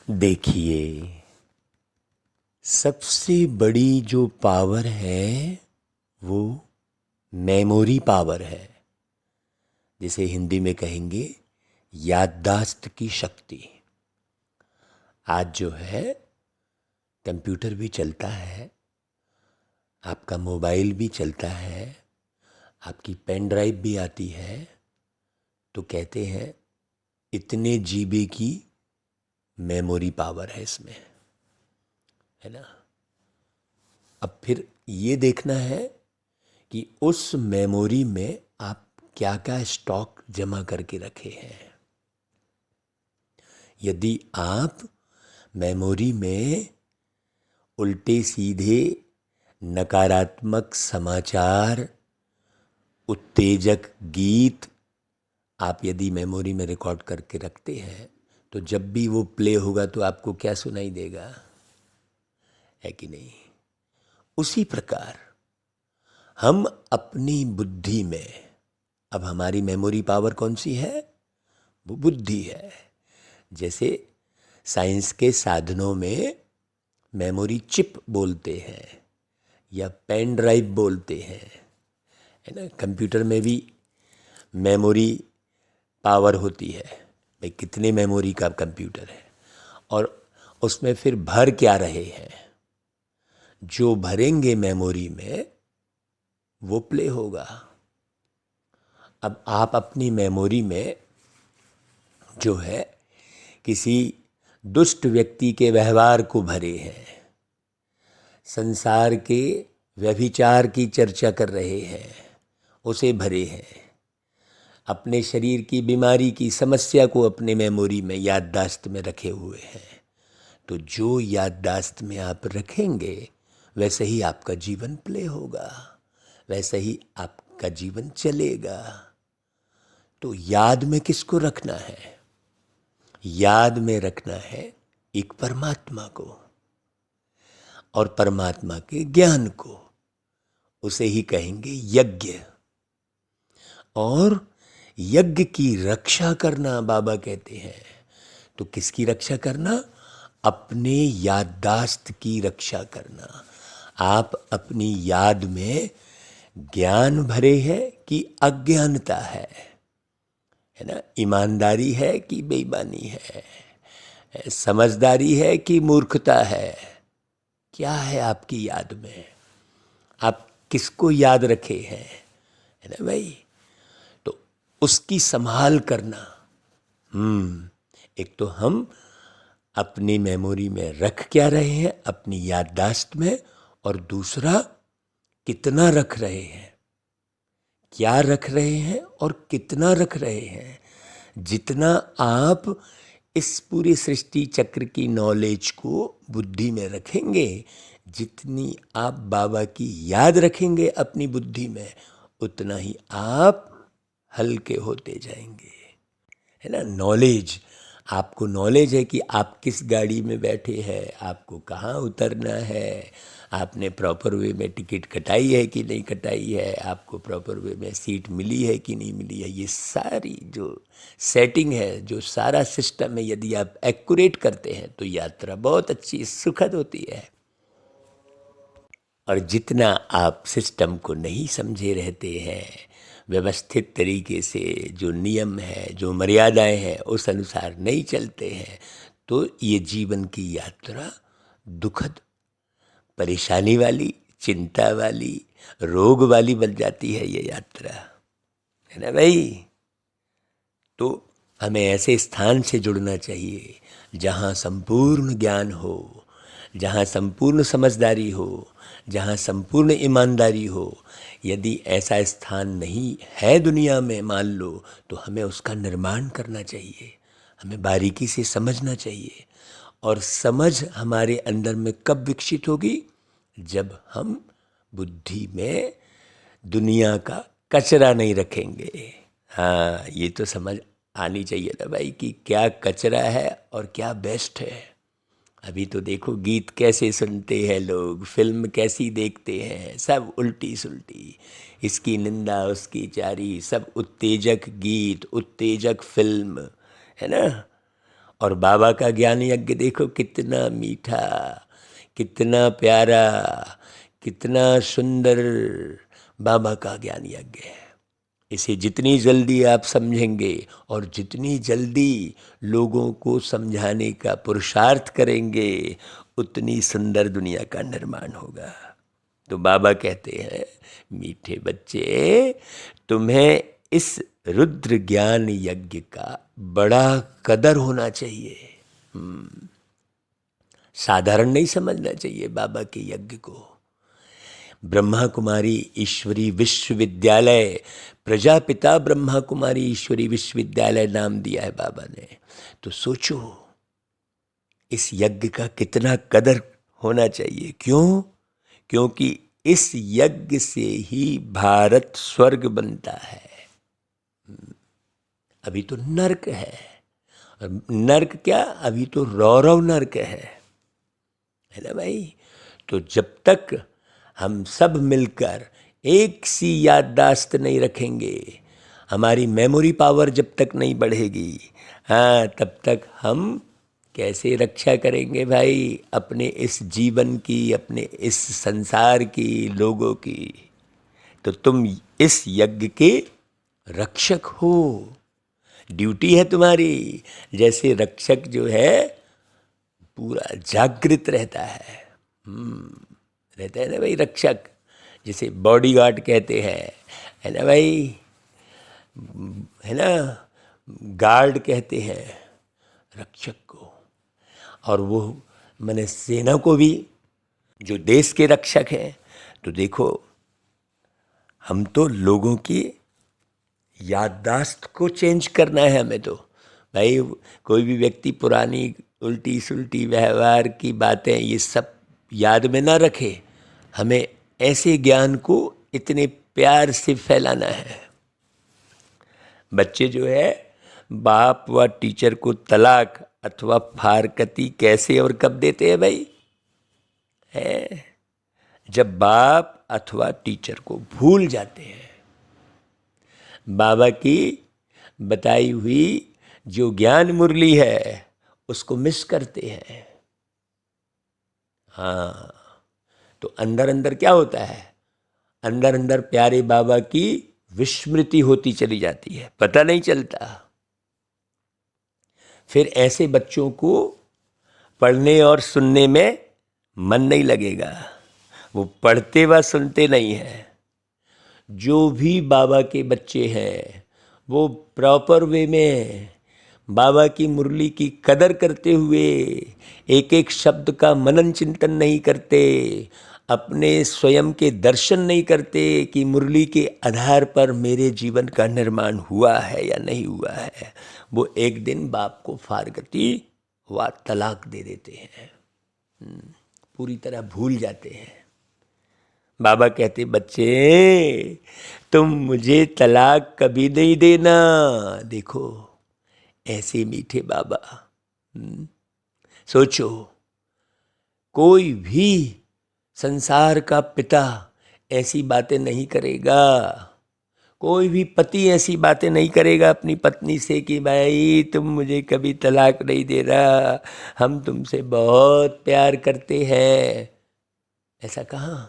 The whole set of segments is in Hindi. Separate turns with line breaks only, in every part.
देखिए, सबसे बड़ी जो पावर है वो मेमोरी पावर है, जिसे हिंदी में कहेंगे याददाश्त की शक्ति। आज जो है कंप्यूटर भी चलता है, आपका मोबाइल भी चलता है, आपकी पेन ड्राइव भी आती है, तो कहते हैं इतने जीबी की मेमोरी पावर है इसमें, है ना। अब फिर ये देखना है कि उस मेमोरी में आप क्या क्या स्टॉक जमा करके रखे हैं। यदि आप मेमोरी में उल्टे सीधे नकारात्मक समाचार, उत्तेजक गीत आप यदि मेमोरी में रिकॉर्ड करके रखते हैं, तो जब भी वो प्ले होगा तो आपको क्या सुनाई देगा, है कि नहीं। उसी प्रकार हम अपनी बुद्धि में, अब हमारी मेमोरी पावर कौन सी है, वो बुद्धि है। जैसे साइंस के साधनों में मेमोरी चिप बोलते हैं या पेन ड्राइव बोलते हैं, है ना। कंप्यूटर में भी मेमोरी पावर होती है, भाई कितने मेमोरी का कंप्यूटर है और उसमें फिर भर क्या रहे हैं। जो भरेंगे मेमोरी में वो प्ले होगा। अब आप अपनी मेमोरी में जो है किसी दुष्ट व्यक्ति के व्यवहार को भरे हैं, संसार के व्यभिचार की चर्चा कर रहे हैं, उसे भरे हैं, अपने शरीर की बीमारी की समस्या को अपने मेमोरी में याददाश्त में रखे हुए हैं। तो जो याददाश्त में आप रखेंगे वैसे ही आपका जीवन प्ले होगा, वैसे ही आपका जीवन चलेगा। तो याद में किसको रखना है, याद में रखना है एक परमात्मा को और परमात्मा के ज्ञान को, उसे ही कहेंगे यज्ञ। और यज्ञ की रक्षा करना बाबा कहते हैं, तो किसकी रक्षा करना, अपने याददाश्त की रक्षा करना। आप अपनी याद में ज्ञान भरे हैं कि अज्ञानता है ना, ईमानदारी है कि बेईमानी है, समझदारी है कि मूर्खता है, क्या है आपकी याद में, आप किसको याद रखे हैं, है ना भाई। तो उसकी संभाल करना। एक तो हम अपनी मेमोरी में रख क्या रहे हैं, अपनी याददाश्त में, और दूसरा कितना रख रहे हैं, क्या रख रहे हैं और कितना रख रहे हैं। जितना आप इस पूरी सृष्टि चक्र की नॉलेज को बुद्धि में रखेंगे, जितनी आप बाबा की याद रखेंगे अपनी बुद्धि में, उतना ही आप हल्के होते जाएंगे, है ना। नॉलेज, आपको नॉलेज है कि आप किस गाड़ी में बैठे हैं, आपको कहाँ उतरना है, आपने प्रॉपर वे में टिकट कटाई है कि नहीं कटाई है, आपको प्रॉपर वे में सीट मिली है कि नहीं मिली है। ये सारी जो सेटिंग है, जो सारा सिस्टम है, यदि आप एक्यूरेट करते हैं तो यात्रा बहुत अच्छी सुखद होती है। और जितना आप सिस्टम को नहीं समझे रहते हैं, व्यवस्थित तरीके से जो नियम है, जो मर्यादाएं हैं, उस अनुसार नहीं चलते हैं, तो ये जीवन की यात्रा दुखद, परेशानी वाली, चिंता वाली, रोग वाली बन जाती है ये यात्रा, है ना भाई। तो हमें ऐसे स्थान से जुड़ना चाहिए जहाँ संपूर्ण ज्ञान हो, जहाँ संपूर्ण समझदारी हो, जहाँ संपूर्ण ईमानदारी हो। यदि ऐसा स्थान नहीं है दुनिया में, मान लो, तो हमें उसका निर्माण करना चाहिए, हमें बारीकी से समझना चाहिए। और समझ हमारे अंदर में कब विकसित होगी, जब हम बुद्धि में दुनिया का कचरा नहीं रखेंगे। हाँ, ये तो समझ आनी चाहिए ना भाई कि क्या कचरा है और क्या बेस्ट है। अभी तो देखो गीत कैसे सुनते हैं लोग, फिल्म कैसी देखते हैं, सब उल्टी सुल्टी, इसकी निंदा उसकी चारी, सब उत्तेजक गीत, उत्तेजक फिल्म, है ना। और बाबा का ज्ञान यज्ञ देखो कितना मीठा, कितना प्यारा, कितना सुंदर बाबा का ज्ञान यज्ञ है। इसे जितनी जल्दी आप समझेंगे और जितनी जल्दी लोगों को समझाने का पुरुषार्थ करेंगे, उतनी सुंदर दुनिया का निर्माण होगा। तो बाबा कहते हैं, मीठे बच्चे, तुम्हें इस रुद्र ज्ञान यज्ञ का बड़ा कदर होना चाहिए। साधारण नहीं समझना चाहिए बाबा के यज्ञ को। ब्रह्मा कुमारी ईश्वरी विश्वविद्यालय, प्रजापिता ब्रह्मा कुमारी ईश्वरी विश्वविद्यालय नाम दिया है बाबा ने। तो सोचो इस यज्ञ का कितना कदर होना चाहिए। क्यों? क्योंकि इस यज्ञ से ही भारत स्वर्ग बनता है। अभी तो नर्क है, और नर्क क्या, अभी तो रौरव नर्क है ना भाई। तो जब तक हम सब मिलकर एक सी याददाश्त नहीं रखेंगे, हमारी मेमोरी पावर जब तक नहीं बढ़ेगी, हाँ, तब तक हम कैसे रक्षा करेंगे भाई अपने इस जीवन की, अपने इस संसार की, लोगों की। तो तुम इस यज्ञ के रक्षक हो, ड्यूटी है तुम्हारी। जैसे रक्षक जो है पूरा जागृत रहता है, रहता है ना भाई रक्षक, जिसे बॉडीगार्ड कहते हैं, है ना भाई, है ना, गार्ड कहते हैं रक्षक को। और वो मैंने सेना को भी, जो देश के रक्षक हैं। तो देखो हम तो लोगों की याददाश्त को चेंज करना है हमें। तो भाई कोई भी व्यक्ति पुरानी उल्टी सुल्टी व्यवहार की बातें ये सब याद में ना रखे। हमें ऐसे ज्ञान को इतने प्यार से फैलाना है। बच्चे जो है बाप व टीचर को तलाक अथवा फारकती कैसे और कब देते हैं भाई? है जब बाप अथवा टीचर को भूल जाते हैं। बाबा की बताई हुई जो ज्ञान मुरली है उसको मिस करते हैं। हाँ, तो अंदर अंदर क्या होता है, अंदर अंदर प्यारे बाबा की विस्मृति होती चली जाती है, पता नहीं चलता। फिर ऐसे बच्चों को पढ़ने और सुनने में मन नहीं लगेगा, वो पढ़ते व सुनते नहीं हैं। जो भी बाबा के बच्चे हैं वो प्रॉपर वे में बाबा की मुरली की कदर करते हुए एक एक शब्द का मनन चिंतन नहीं करते, अपने स्वयं के दर्शन नहीं करते कि मुरली के आधार पर मेरे जीवन का निर्माण हुआ है या नहीं हुआ है। वो एक दिन बाप को फारकती व तलाक दे देते हैं, पूरी तरह भूल जाते हैं। बाबा कहते, बच्चे तुम मुझे तलाक कभी नहीं देना। देखो ऐसे मीठे बाबा। सोचो कोई भी संसार का पिता ऐसी बातें नहीं करेगा, कोई भी पति ऐसी बातें नहीं करेगा अपनी पत्नी से कि भाई तुम मुझे कभी तलाक नहीं दे रहा, हम तुमसे बहुत प्यार करते हैं। ऐसा कहाँ?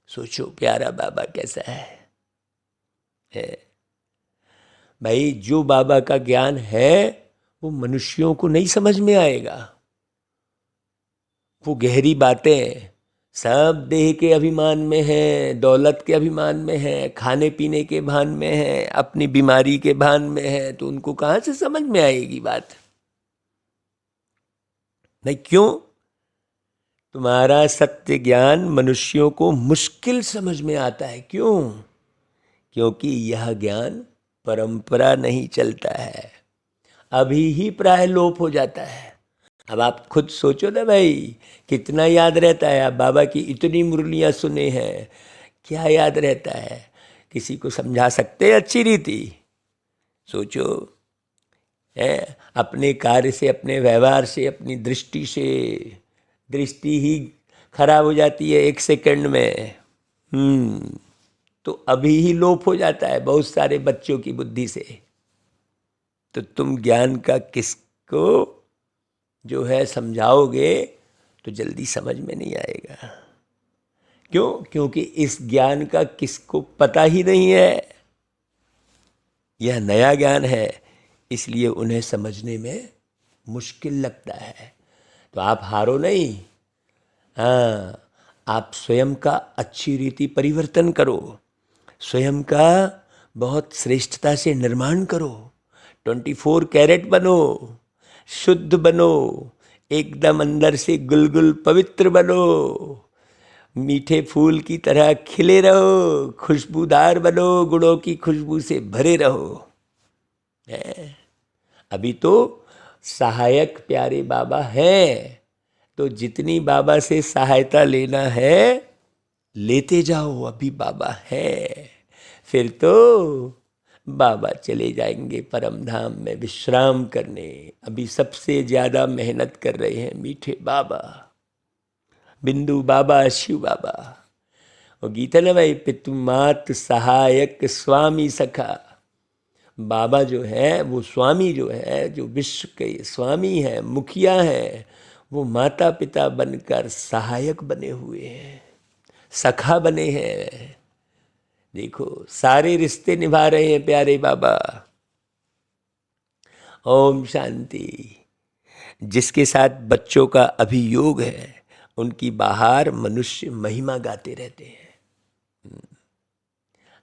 सोचो प्यारा बाबा कैसा है। भाई जो बाबा का ज्ञान है वो मनुष्यों को नहीं समझ में आएगा। वो गहरी बातें सब देह के अभिमान में है, दौलत के अभिमान में है, खाने पीने के भान में है, अपनी बीमारी के भान में है, तो उनको कहाँ से समझ में आएगी बात? नहीं, क्यों? तुम्हारा सत्य ज्ञान मनुष्यों को मुश्किल समझ में आता है। क्यों? क्योंकि यह ज्ञान परंपरा नहीं चलता है, अभी ही प्राय लोप हो जाता है। अब आप खुद सोचो ना भाई, कितना याद रहता है? आप बाबा की इतनी मुरलियाँ सुने हैं, क्या याद रहता है? किसी को समझा सकते हैं अच्छी रीति? सोचो है, अपने कार्य से, अपने व्यवहार से, अपनी दृष्टि से, दृष्टि ही खराब हो जाती है एक सेकंड में। तो अभी ही लोप हो जाता है बहुत सारे बच्चों की बुद्धि से। तो तुम ज्ञान का किस को जो है समझाओगे तो जल्दी समझ में नहीं आएगा। क्यों? क्योंकि इस ज्ञान का किसको पता ही नहीं है, यह नया ज्ञान है, इसलिए उन्हें समझने में मुश्किल लगता है। तो आप हारो नहीं, हाँ, आप स्वयं का अच्छी रीति परिवर्तन करो, स्वयं का बहुत श्रेष्ठता से निर्माण करो, 24 कैरेट बनो, शुद्ध बनो, एकदम अंदर से गुलगुल पवित्र बनो, मीठे फूल की तरह खिले रहो, खुशबूदार बनो, गुणों की खुशबू से भरे रहो। अभी तो सहायक प्यारे बाबा हैं, तो जितनी बाबा से सहायता लेना है लेते जाओ, अभी बाबा है, फिर तो बाबा चले जाएंगे परम धाम में विश्राम करने। अभी सबसे ज़्यादा मेहनत कर रहे हैं मीठे बाबा, बिंदु बाबा, शिव बाबा। और गीता ना भाई, पितु मात सहायक स्वामी सखा। बाबा जो है वो स्वामी जो है, जो विश्व के स्वामी है, मुखिया है, वो माता पिता बनकर सहायक बने हुए हैं, सखा बने हैं। देखो सारे रिश्ते निभा रहे हैं प्यारे बाबा। ओम शांति। जिसके साथ बच्चों का अभियोग है उनकी बाहर मनुष्य महिमा गाते रहते हैं।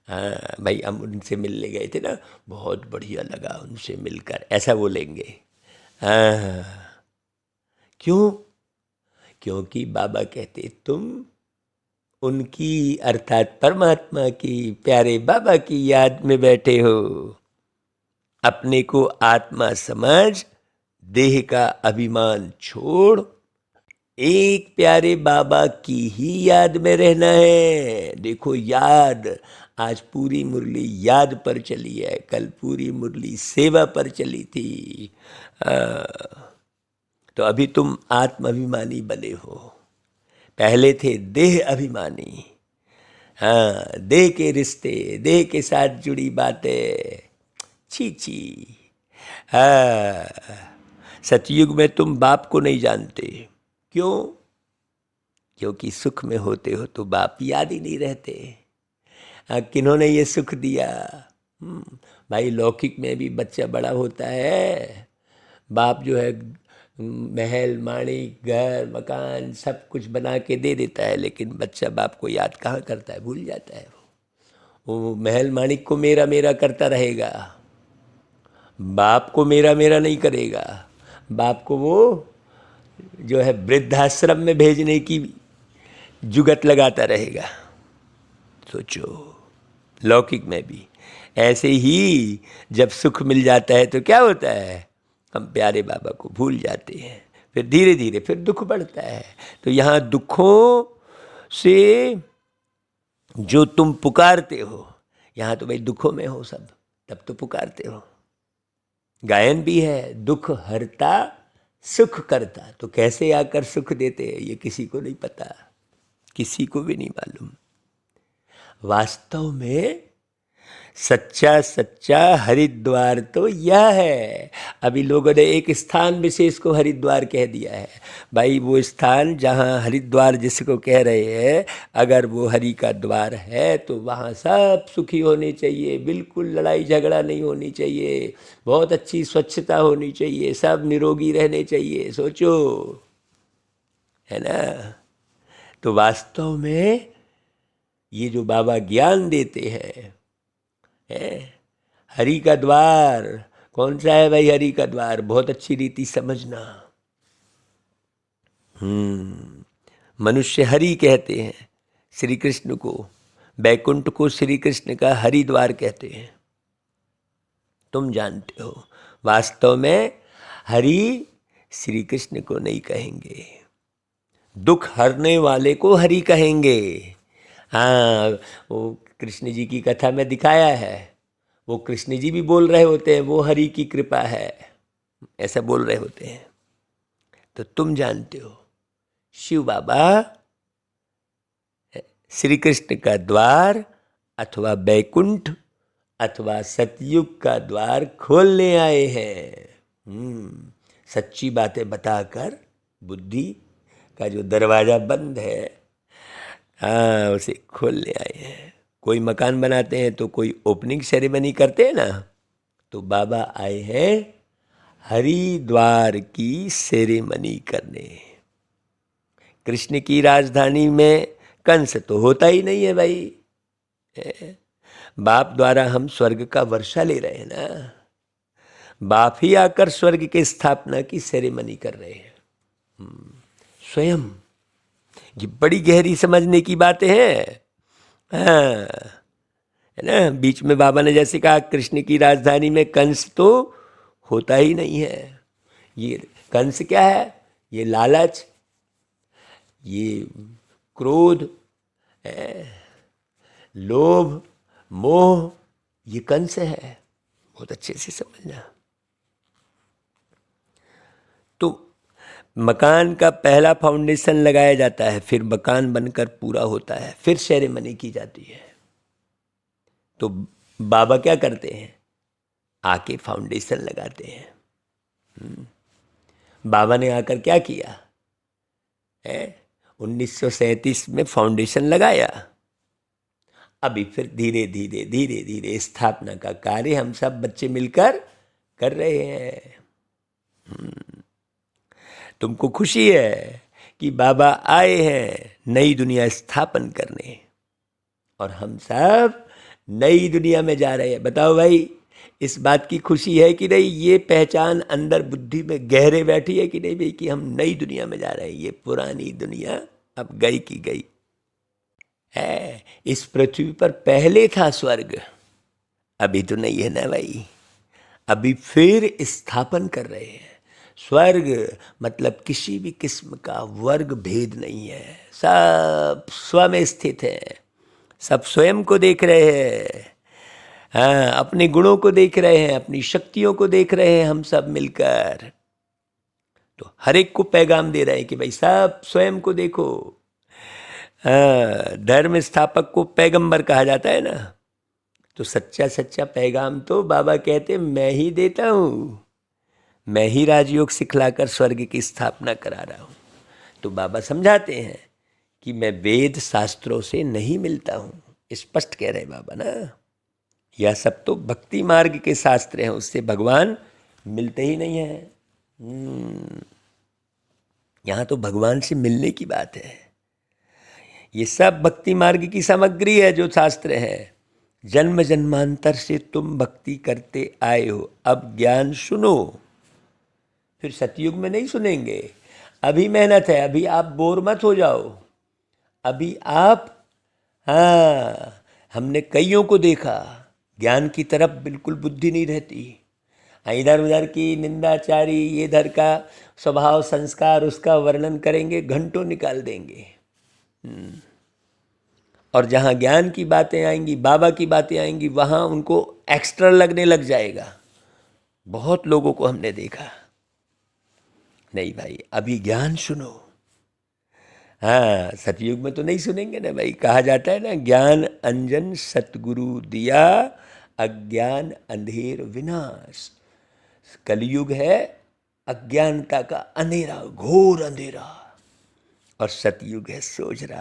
हाँ भाई, हम उनसे मिलने गए थे ना, बहुत बढ़िया लगा उनसे मिलकर, ऐसा बोलेंगे। हाँ, क्यों? क्योंकि बाबा कहते तुम उनकी अर्थात परमात्मा की, प्यारे बाबा की याद में बैठे हो। अपने को आत्मा समझ, देह का अभिमान छोड़, एक प्यारे बाबा की ही याद में रहना है। देखो याद, आज पूरी मुरली याद पर चली है, कल पूरी मुरली सेवा पर चली थी। तो अभी तुम आत्म अभिमानी बने हो, पहले थे देह अभिमानी। हाँ, देह के रिश्ते, देह के साथ जुड़ी बातें, छी छी। हाँ, सतयुग में तुम बाप को नहीं जानते। क्यों? क्योंकि सुख में होते हो तो बाप याद ही नहीं रहते। किन्होंने ये सुख दिया? भाई लौकिक में भी बच्चा बड़ा होता है, बाप जो है महल माणिक घर मकान सब कुछ बना के दे देता है, लेकिन बच्चा बाप को याद कहाँ करता है, भूल जाता है। वो महल माणिक को मेरा मेरा करता रहेगा, बाप को मेरा मेरा नहीं करेगा। बाप को वो जो है वृद्धाश्रम में भेजने की जुगत लगाता रहेगा। सोचो, लौकिक में भी ऐसे ही जब सुख मिल जाता है तो क्या होता है, हम प्यारे बाबा को भूल जाते हैं, फिर धीरे धीरे फिर दुख बढ़ता है। तो यहाँ दुखों से जो तुम पुकारते हो, यहाँ तो भाई दुखों में हो सब, तब तो पुकारते हो। गायन भी है, दुख हरता सुख करता। तो कैसे आकर सुख देते हैं ये किसी को नहीं पता, किसी को भी नहीं मालूम। वास्तव में सच्चा सच्चा हरिद्वार तो यह है। अभी लोगों ने एक स्थान विशेष को हरिद्वार कह दिया है। भाई वो स्थान जहाँ हरिद्वार जिसको कह रहे हैं, अगर वो हरि का द्वार है तो वहाँ सब सुखी होने चाहिए, बिल्कुल लड़ाई झगड़ा नहीं होनी चाहिए, बहुत अच्छी स्वच्छता होनी चाहिए, सब निरोगी रहने चाहिए। सोचो, है ना? तो वास्तव में ये जो बाबा ज्ञान देते हैं, हरि का द्वार कौन सा है भाई? हरि का द्वार बहुत अच्छी रीति समझना। मनुष्य हरि कहते हैं श्री कृष्ण को, बैकुंठ को श्री कृष्ण का हरि द्वार कहते हैं। तुम जानते हो वास्तव में हरि श्री कृष्ण को नहीं कहेंगे, दुख हरने वाले को हरि कहेंगे। हाँ, वो कृष्ण जी की कथा में दिखाया है, वो कृष्ण जी भी बोल रहे होते हैं वो हरि की कृपा है, ऐसा बोल रहे होते हैं। तो तुम जानते हो शिव बाबा श्री कृष्ण का द्वार अथवा बैकुंठ अथवा सतयुग का द्वार खोलने आए हैं। सच्ची बातें बताकर बुद्धि का जो दरवाज़ा बंद है, हाँ, उसे खोलने आए हैं। कोई मकान बनाते हैं तो कोई ओपनिंग सेरेमनी करते हैं ना, तो बाबा आए हैं हरिद्वार की सेरेमनी करने। कृष्ण की राजधानी में कंस तो होता ही नहीं है भाई। बाप द्वारा हम स्वर्ग का वर्षा ले रहे हैं ना, बाप ही आकर स्वर्ग की स्थापना की सेरेमनी कर रहे हैं स्वयं। ये बड़ी गहरी समझने की बातें हैं। हाँ, है ना। बीच में बाबा ने जैसे कहा कृष्ण की राजधानी में कंस तो होता ही नहीं है। ये कंस क्या है? ये लालच, ये क्रोध, लोभ, मोह, ये कंस है। बहुत अच्छे से समझना। तो मकान का पहला फाउंडेशन लगाया जाता है, फिर मकान बनकर पूरा होता है, फिर सेरेमनी की जाती है। तो बाबा क्या करते हैं? आके फाउंडेशन लगाते हैं। बाबा ने आकर क्या किया है? 1937 में फाउंडेशन लगाया। अभी फिर धीरे धीरे धीरे धीरे स्थापना का कार्य हम सब बच्चे मिलकर कर रहे हैं। तुमको खुशी है कि बाबा आए हैं नई दुनिया स्थापन करने, और हम सब नई दुनिया में जा रहे हैं। बताओ भाई, इस बात की खुशी है कि नहीं? ये पहचान अंदर बुद्धि में गहरे बैठी है कि नहीं भाई, कि हम नई दुनिया में जा रहे हैं। ये पुरानी दुनिया अब गई की गई है। इस पृथ्वी पर पहले था स्वर्ग, अभी तो नहीं है ना भाई। अभी फिर स्थापन कर रहे हैं। स्वर्ग मतलब किसी भी किस्म का वर्ग भेद नहीं है, सब स्व में स्थित है। सब स्वयं को देख रहे हैं। हाँ, अपने गुणों को देख रहे हैं, अपनी शक्तियों को देख रहे हैं हम सब मिलकर। तो हर एक को पैगाम दे रहे हैं कि भाई सब स्वयं को देखो। हाँ, धर्म स्थापक को पैगंबर कहा जाता है ना, तो सच्चा सच्चा पैगाम तो बाबा कहते मैं ही देता हूँ। मैं ही राजयोग सिखलाकर स्वर्ग की स्थापना करा रहा हूँ। तो बाबा समझाते हैं कि मैं वेद शास्त्रों से नहीं मिलता हूँ, स्पष्ट कह रहे बाबा ना। यह सब तो भक्ति मार्ग के शास्त्र हैं, उससे भगवान मिलते ही नहीं है। यहाँ तो भगवान से मिलने की बात है। ये सब भक्ति मार्ग की सामग्री है जो शास्त्र है। जन्म जन्मांतर से तुम भक्ति करते आए हो, अब ज्ञान सुनो। फिर सतयुग में नहीं सुनेंगे। अभी मेहनत है, अभी आप बोर मत हो जाओ। अभी आप, हाँ, हमने कईयों को देखा, ज्ञान की तरफ बिल्कुल बुद्धि नहीं रहती। इधर उधर की निंदाचारी, ये इधर का स्वभाव संस्कार, उसका वर्णन करेंगे, घंटों निकाल देंगे। और जहाँ ज्ञान की बातें आएंगी, बाबा की बातें आएंगी, वहाँ उनको एक्स्ट्रा लगने लग जाएगा। बहुत लोगों को हमने देखा। नहीं भाई, अभी ज्ञान सुनो। हाँ, सतयुग में तो नहीं सुनेंगे ना भाई। कहा जाता है ना, ज्ञान अंजन सतगुरु दिया, अज्ञान अंधेर विनाश। कलयुग है अज्ञानता का अंधेरा, घोर अंधेरा, और सतयुग है सोजरा।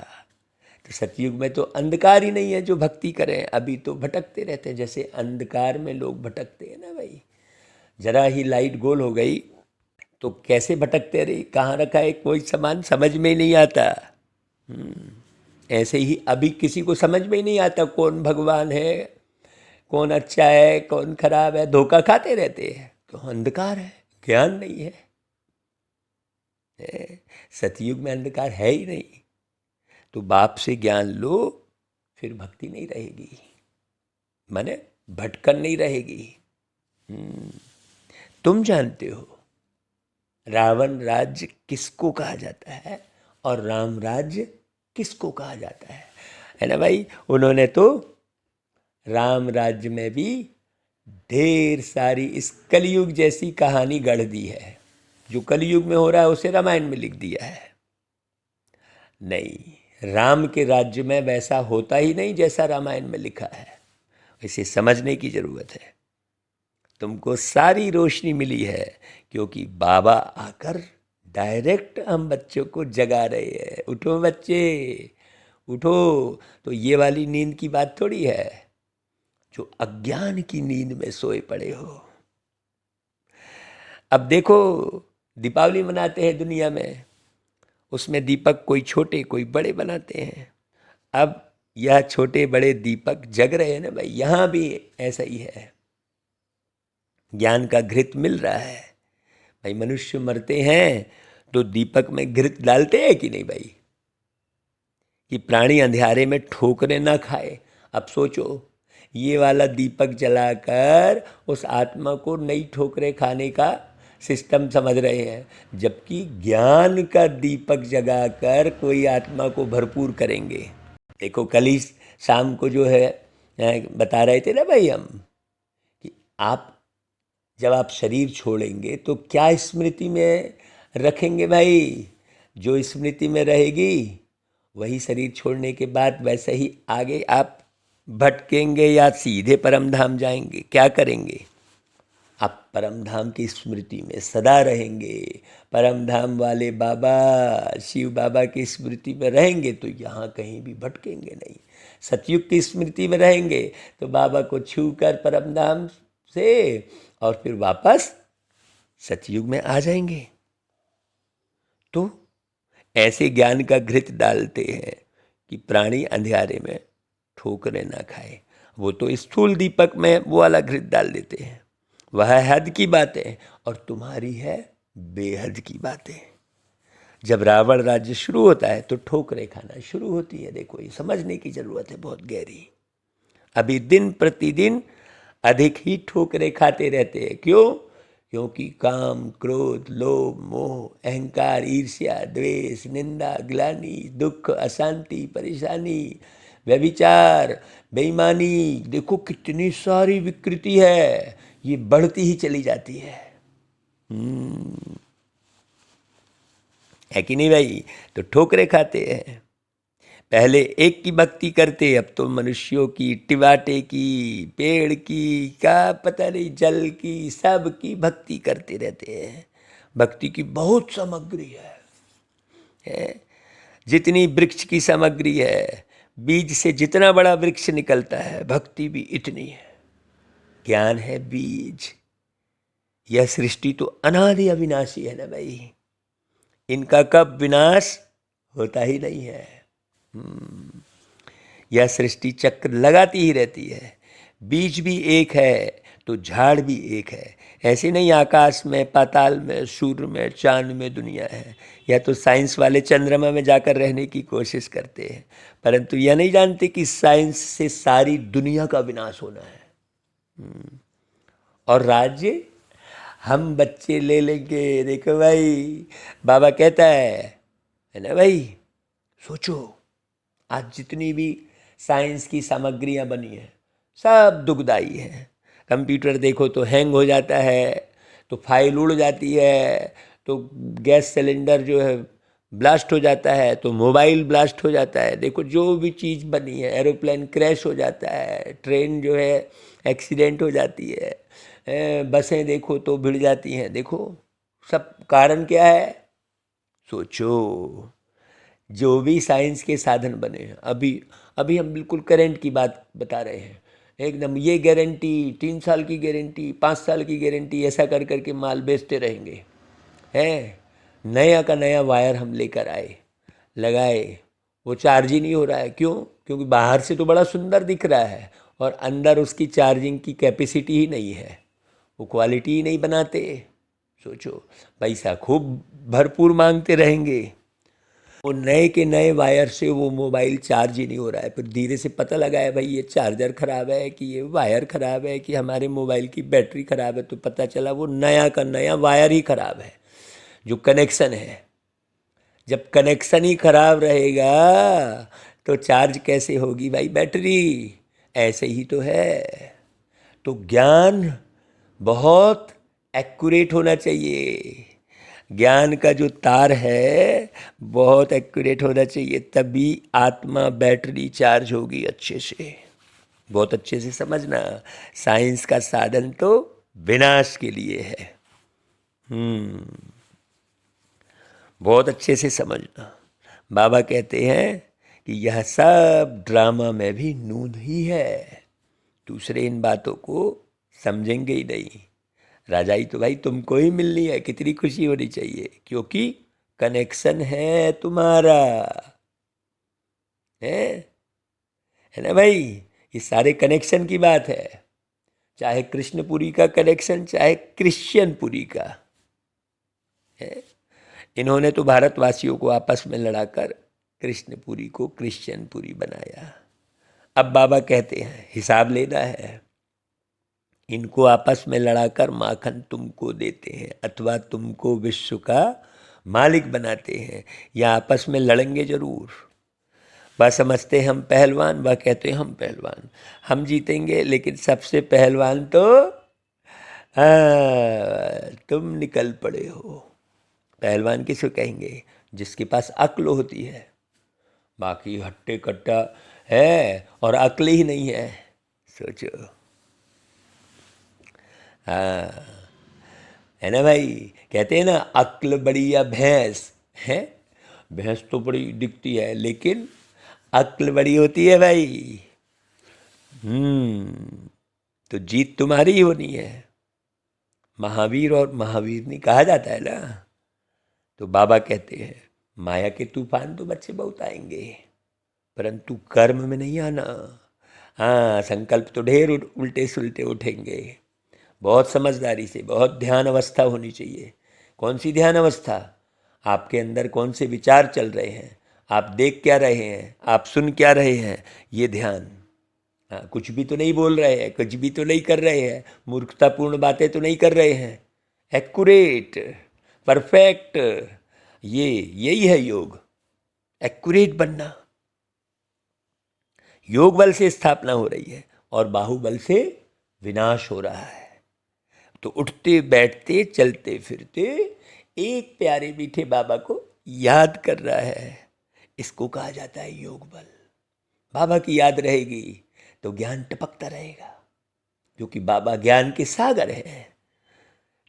तो सतयुग में तो अंधकार ही नहीं है जो भक्ति करें। अभी तो भटकते रहते हैं, जैसे अंधकार में लोग भटकते हैं ना भाई। जरा ही लाइट गोल हो गई तो कैसे भटकते रहे, कहाँ रखा है कोई सामान समझ में ही नहीं आता। ऐसे ही अभी किसी को समझ में ही नहीं आता कौन भगवान है, कौन अच्छा है, कौन खराब है। धोखा खाते रहते हैं। तो अंधकार है, ज्ञान नहीं है। सतयुग में अंधकार है ही नहीं। तो बाप से ज्ञान लो, फिर भक्ति नहीं रहेगी, माने भटकन नहीं रहेगी। तुम जानते हो रावण राज्य किसको कहा जाता है और राम राज्य किसको कहा जाता है ना भाई। उन्होंने तो राम राज्य में भी ढेर सारी इस कलयुग जैसी कहानी गढ़ दी है। जो कलयुग में हो रहा है उसे रामायण में लिख दिया है। नहीं, राम के राज्य में वैसा होता ही नहीं जैसा रामायण में लिखा है। इसे समझने की जरूरत है। तुमको सारी रोशनी मिली है, क्योंकि बाबा आकर डायरेक्ट हम बच्चों को जगा रहे हैं। उठो बच्चे, उठो। तो ये वाली नींद की बात थोड़ी है जो अज्ञान की नींद में सोए पड़े हो। अब देखो, दीपावली मनाते हैं दुनिया में, उसमें दीपक कोई छोटे कोई बड़े बनाते हैं। अब यह छोटे बड़े दीपक जग रहे हैं ना भाई, यहाँ भी ऐसा ही है। ज्ञान का घृत मिल रहा है भाई। मनुष्य मरते हैं तो दीपक में घृत डालते हैं कि नहीं भाई, कि प्राणी अंधेरे में ठोकरें ना खाए। अब सोचो, ये वाला दीपक जलाकर उस आत्मा को नई ठोकरें खाने का सिस्टम समझ रहे हैं, जबकि ज्ञान का दीपक जगाकर कोई आत्मा को भरपूर करेंगे। देखो, कल ही शाम को जो है बता रहे थे ना भाई हम, कि जब आप शरीर छोड़ेंगे तो क्या स्मृति में रखेंगे भाई। जो स्मृति में रहेगी वही शरीर छोड़ने के बाद वैसे ही आगे आप भटकेंगे या सीधे परम धाम जाएंगे। क्या करेंगे? आप परम धाम की स्मृति में सदा रहेंगे। परम धाम वाले बाबा, शिव बाबा की स्मृति में रहेंगे तो यहाँ कहीं भी भटकेंगे नहीं। सतयुग की स्मृति में रहेंगे तो बाबा को छूकर परम धाम से और फिर वापस सतयुग में आ जाएंगे। तो ऐसे ज्ञान का घृत डालते हैं कि प्राणी अंधेरे में ठोकरें ना खाए। वो तो स्थूल दीपक में वो वाला घृत डाल देते हैं, वह हद की बातें, और तुम्हारी है बेहद की बातें। जब रावण राज्य शुरू होता है तो ठोकरें खाना शुरू होती है। देखो, ये समझने की जरूरत है बहुत गहरी। अभी दिन प्रतिदिन अधिक ही ठोकरें खाते रहते हैं। क्यों? क्योंकि काम, क्रोध, लोभ, मोह, अहंकार, ईर्ष्या, द्वेष, निंदा, ग्लानि, दुख, अशांति, परेशानी, व्यभिचार, बेईमानी, देखो कितनी सारी विकृति है, ये बढ़ती ही चली जाती है कि नहीं भाई? तो ठोकरें खाते हैं। पहले एक की भक्ति करते, अब तो मनुष्यों की, टिवाटे की, पेड़ की, का पता नहीं, जल की, सब की भक्ति करते रहते हैं। भक्ति की बहुत सामग्री है। जितनी वृक्ष की सामग्री है, बीज से जितना बड़ा वृक्ष निकलता है, भक्ति भी इतनी है। ज्ञान है बीज। यह सृष्टि तो अनादि अविनाशी है ना भाई, इनका कब विनाश होता ही नहीं है। यह सृष्टि चक्र लगाती ही रहती है। बीज भी एक है तो झाड़ भी एक है। ऐसे नहीं आकाश में, पाताल में, सूर्य में, चांद में दुनिया है। यह तो साइंस वाले चंद्रमा में जाकर रहने की कोशिश करते हैं, परंतु यह नहीं जानते कि साइंस से सारी दुनिया का विनाश होना है। और राज्य हम बच्चे ले लेंगे। देखो भाई, बाबा कहता है ना भाई, सोचो आज जितनी भी साइंस की सामग्रियां बनी हैं सब दुखदाई हैं। कंप्यूटर देखो तो हैंग हो जाता है, तो फाइल उड़ जाती है, तो गैस सिलेंडर जो है ब्लास्ट हो जाता है, तो मोबाइल ब्लास्ट हो जाता है। देखो जो भी चीज़ बनी है, एरोप्लेन क्रैश हो जाता है, ट्रेन जो है एक्सीडेंट हो जाती है, बसें देखो तो भिड़ जाती हैं। देखो सब कारण क्या है? सोचो। जो भी साइंस के साधन बने हैं, अभी हम बिल्कुल करंट की बात बता रहे हैं, एकदम ये गारंटी, 3 साल की गारंटी, 5 साल की गारंटी, ऐसा कर करके माल बेचते रहेंगे। नया का नया वायर हम लेकर आए, लगाए, वो चार्ज ही नहीं हो रहा है। क्यों? क्योंकि बाहर से तो बड़ा सुंदर दिख रहा है और अंदर उसकी चार्जिंग की कैपेसिटी ही नहीं है, वो क्वालिटी ही नहीं बनाते। सोचो, पैसा खूब भरपूर मांगते रहेंगे, वो नए के नए वायर से वो मोबाइल चार्ज ही नहीं हो रहा है। फिर धीरे से पता लगा है भाई ये चार्जर ख़राब है कि ये वायर ख़राब है कि हमारे मोबाइल की बैटरी ख़राब है, तो पता चला वो नया का नया वायर ही ख़राब है, जो कनेक्शन है। जब कनेक्शन ही ख़राब रहेगा तो चार्ज कैसे होगी भाई बैटरी? ऐसे ही तो है। तो ज्ञान बहुत एक्यूरेट होना चाहिए। ज्ञान का जो तार है बहुत एक्यूरेट होना चाहिए, तभी आत्मा बैटरी चार्ज होगी अच्छे से। बहुत अच्छे से समझना, साइंस का साधन तो विनाश के लिए है। बहुत अच्छे से समझना। बाबा कहते हैं कि यह सब ड्रामा में भी नून ही है। दूसरे इन बातों को समझेंगे ही नहीं। राजाई तो भाई तुमको ही मिलनी है, कितनी खुशी होनी चाहिए, क्योंकि कनेक्शन है तुम्हारा, है ना भाई। ये सारे कनेक्शन की बात है, चाहे कृष्णपुरी का कनेक्शन, चाहे क्रिश्चियनपुरी का है। इन्होंने तो भारतवासियों को आपस में लड़ाकर कृष्णपुरी को क्रिश्चियनपुरी बनाया। अब बाबा कहते हैं हिसाब लेना है। इनको आपस में लड़ाकर माखन तुमको देते हैं अथवा तुमको विश्व का मालिक बनाते हैं। या आपस में लड़ेंगे जरूर। वह समझते हम पहलवान, वह कहते हम पहलवान। हम जीतेंगे, लेकिन सबसे पहलवान तो तुम निकल पड़े हो। पहलवान किसको कहेंगे? जिसके पास अक्ल होती है। बाकी हट्टे कट्टा है और अक्ल ही नहीं है, सोचो। हाँ, है ना भाई। कहते हैं ना, अक्ल बड़ी या भैंस है। भैंस तो बड़ी दिखती है, लेकिन अक्ल बड़ी होती है भाई। तो जीत तुम्हारी ही होनी है। महावीर और महावीरनी कहा जाता है ना। तो बाबा कहते हैं माया के तूफान तो बच्चे बहुत आएंगे, परंतु कर्म में नहीं आना। हाँ, संकल्प तो ढेर उल्टे सुलटे उठेंगे। बहुत समझदारी से, बहुत ध्यान अवस्था होनी चाहिए। कौन सी ध्यान अवस्था? आपके अंदर कौन से विचार चल रहे हैं, आप देख क्या रहे हैं, आप सुन क्या रहे हैं, ये ध्यान। हाँ, कुछ भी तो नहीं बोल रहे हैं, कुछ भी तो नहीं कर रहे हैं, मूर्खतापूर्ण बातें तो नहीं कर रहे हैं। एक्यूरेट, परफेक्ट, यही है योग। एक्यूरेट बनना। योग बल से स्थापना हो रही है और बाहुबल से विनाश हो रहा है। तो उठते बैठते चलते फिरते एक प्यारे मीठे बाबा को याद कर रहा है। इसको कहा जाता है योग बल। बाबा की याद रहेगी तो ज्ञान टपकता रहेगा, क्योंकि बाबा ज्ञान के सागर हैं।